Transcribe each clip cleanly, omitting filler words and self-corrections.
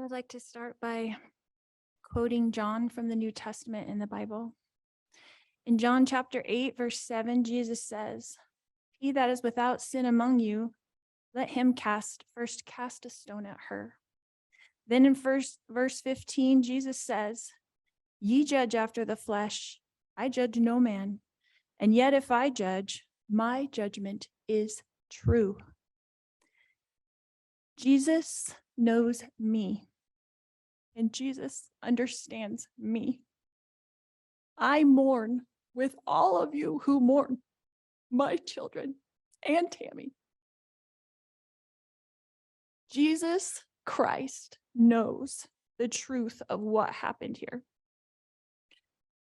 I would like to start by quoting John from the New Testament in the Bible. In John chapter 8, verse 7, Jesus says, "He that is without sin among you, let him first cast a stone at her." Then in verse 15, Jesus says, "Ye judge after the flesh, I judge no man. And yet if I judge, my judgment is true." Jesus knows me, and Jesus understands me. I mourn with all of you who mourn my children and Tammy. Jesus Christ knows the truth of what happened here.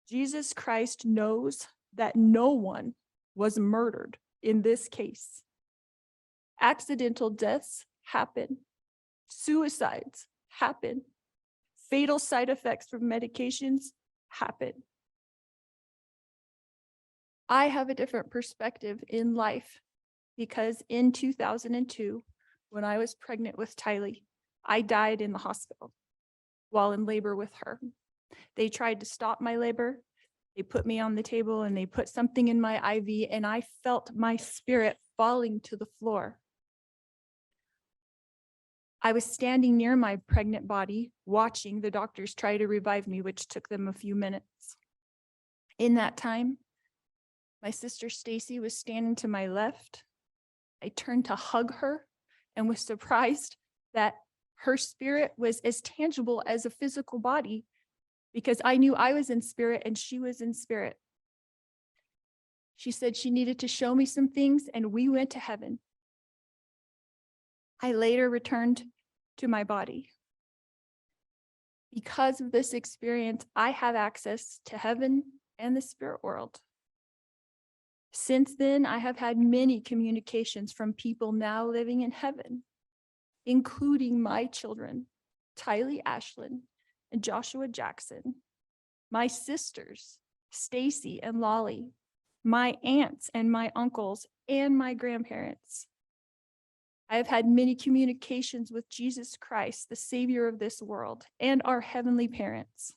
Jesus Christ knows that no one was murdered in this case. Accidental deaths happen. Suicides happen. Fatal side effects from medications happen. I have a different perspective in life because in 2002, when I was pregnant with Tylee, I died in the hospital while in labor with her. They tried to stop my labor. They put me on the table and they put something in my IV, and I felt my spirit falling to the floor. I was standing near my pregnant body, watching the doctors try to revive me, which took them a few minutes. In that time, my sister Stacy was standing to my left. I turned to hug her and was surprised that her spirit was as tangible as a physical body, because I knew I was in spirit and she was in spirit. She said she needed to show me some things, and we went to heaven. I later returned to my body. Because of this experience, I have access to heaven and the spirit world. Since then, I have had many communications from people now living in heaven, including my children, Tylee Ashlyn and Joshua Jackson, my sisters, Stacy and Lolly, my aunts and my uncles, and my grandparents. I have had many communications with Jesus Christ, the Savior of this world, and our heavenly parents.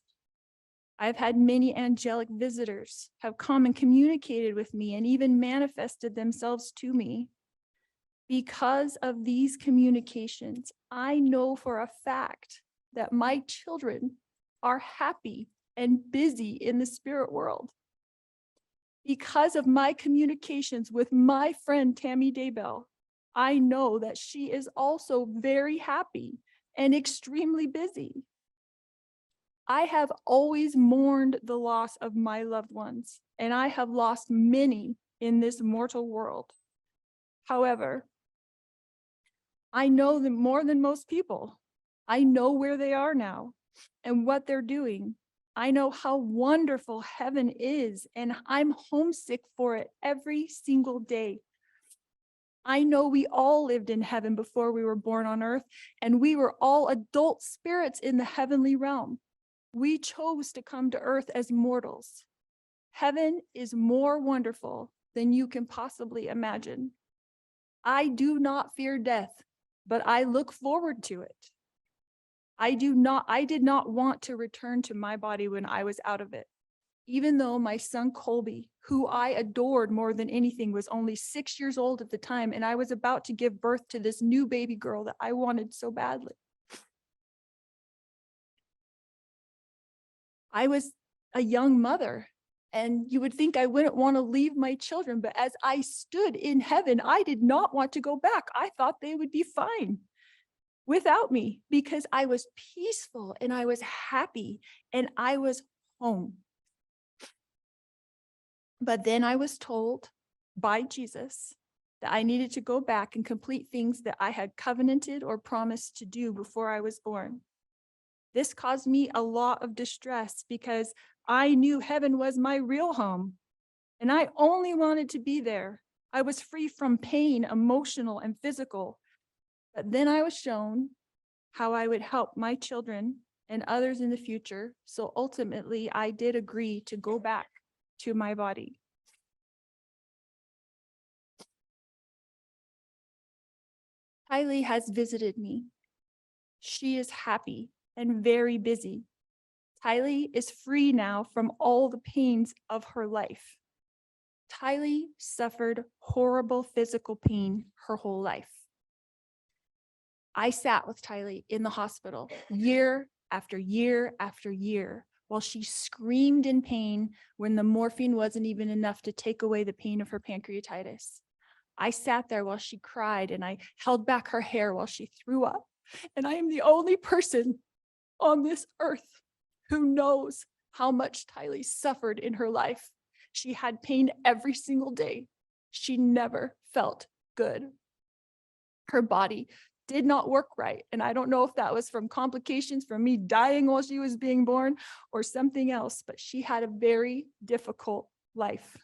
I've had many angelic visitors have come and communicated with me and even manifested themselves to me. Because of these communications, I know for a fact that my children are happy and busy in the spirit world. Because of my communications with my friend Tammy Daybell, I know that she is also very happy and extremely busy. I have always mourned the loss of my loved ones, and I have lost many in this mortal world. However, I know them more than most people. I know where they are now and what they're doing. I know how wonderful heaven is, and I'm homesick for it every single day. I know we all lived in heaven before we were born on earth, and we were all adult spirits in the heavenly realm. We chose to come to earth as mortals. Heaven is more wonderful than you can possibly imagine. I do not fear death, but I look forward to it. I did not want to return to my body when I was out of it. Even though my son Colby, who I adored more than anything, was only 6 years old at the time, and I was about to give birth to this new baby girl that I wanted so badly. I was a young mother, and you would think I wouldn't want to leave my children, but as I stood in heaven, I did not want to go back. I thought they would be fine without me because I was peaceful and I was happy and I was home. But then I was told by Jesus that I needed to go back and complete things that I had covenanted or promised to do before I was born. This caused me a lot of distress because I knew heaven was my real home, and I only wanted to be there. I was free from pain, emotional and physical. But then I was shown how I would help my children and others in the future. So ultimately, I did agree to go back to my body. Tylee has visited me. She is happy and very busy. Tylee is free now from all the pains of her life. Tylee suffered horrible physical pain her whole life. I sat with Tylee in the hospital year after year after year while she screamed in pain when the morphine wasn't even enough to take away the pain of her pancreatitis. I sat there while she cried and I held back her hair while she threw up. And I am the only person on this earth who knows how much Tylee suffered in her life. She had pain every single day. She never felt good. Her body did not work right. And I don't know if that was from complications from me dying while she was being born or something else, but she had a very difficult life.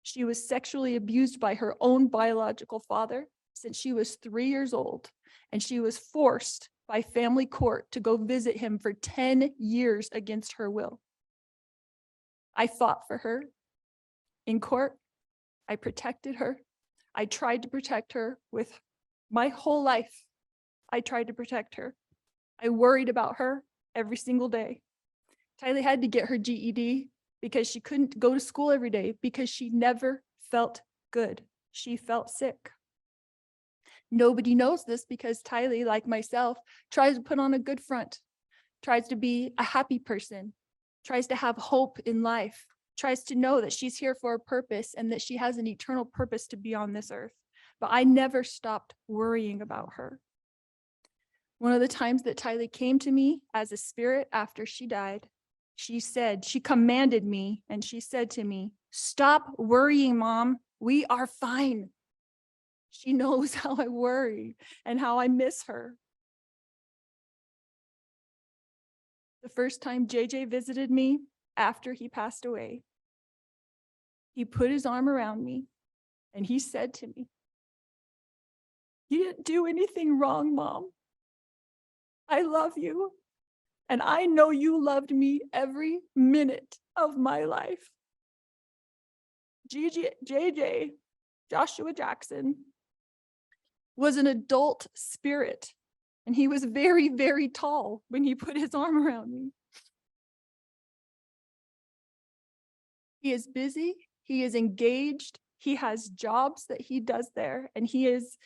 She was sexually abused by her own biological father since she was 3 years old, and she was forced by family court to go visit him for 10 years against her will. I fought for her in court. I protected her. I tried to protect her with my whole life. I tried to protect her. I worried about her every single day. Tylee had to get her GED because she couldn't go to school every day because she never felt good. She felt sick. Nobody knows this because Tylee, like myself, tries to put on a good front, tries to be a happy person, tries to have hope in life, tries to know that she's here for a purpose and that she has an eternal purpose to be on this earth. But I never stopped worrying about her. One of the times that Tylee came to me as a spirit after she died, she commanded me and she said to me, "Stop worrying, Mom. We are fine." She knows how I worry and how I miss her. The first time JJ visited me after he passed away, he put his arm around me and he said to me, "You didn't do anything wrong, Mom. I love you. And I know you loved me every minute of my life." JJ, Joshua Jackson, was an adult spirit. And he was very, very tall when he put his arm around me. He is busy. He is engaged. He has jobs that he does there. And he is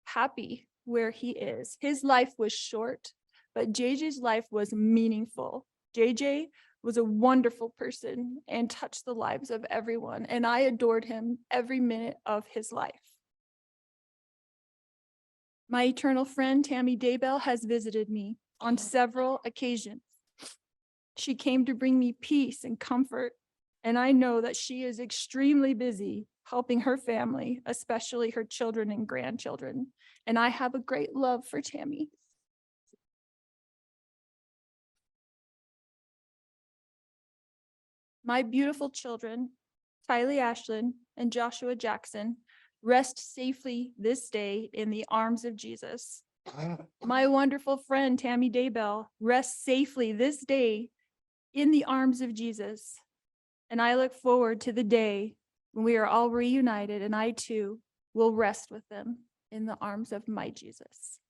happy where he is. His life was short, but JJ's life was meaningful. JJ was a wonderful person and touched the lives of everyone. And I adored him every minute of his life. My eternal friend, Tammy Daybell, has visited me on several occasions. She came to bring me peace and comfort, and I know that she is extremely busy helping her family, especially her children and grandchildren, and I have a great love for Tammy. My beautiful children, Tylee Ashlyn and Joshua Jackson, rest safely this day in the arms of Jesus. My wonderful friend, Tammy Daybell, rests safely this day in the arms of Jesus. And I look forward to the day when we are all reunited and I too will rest with them in the arms of my Jesus.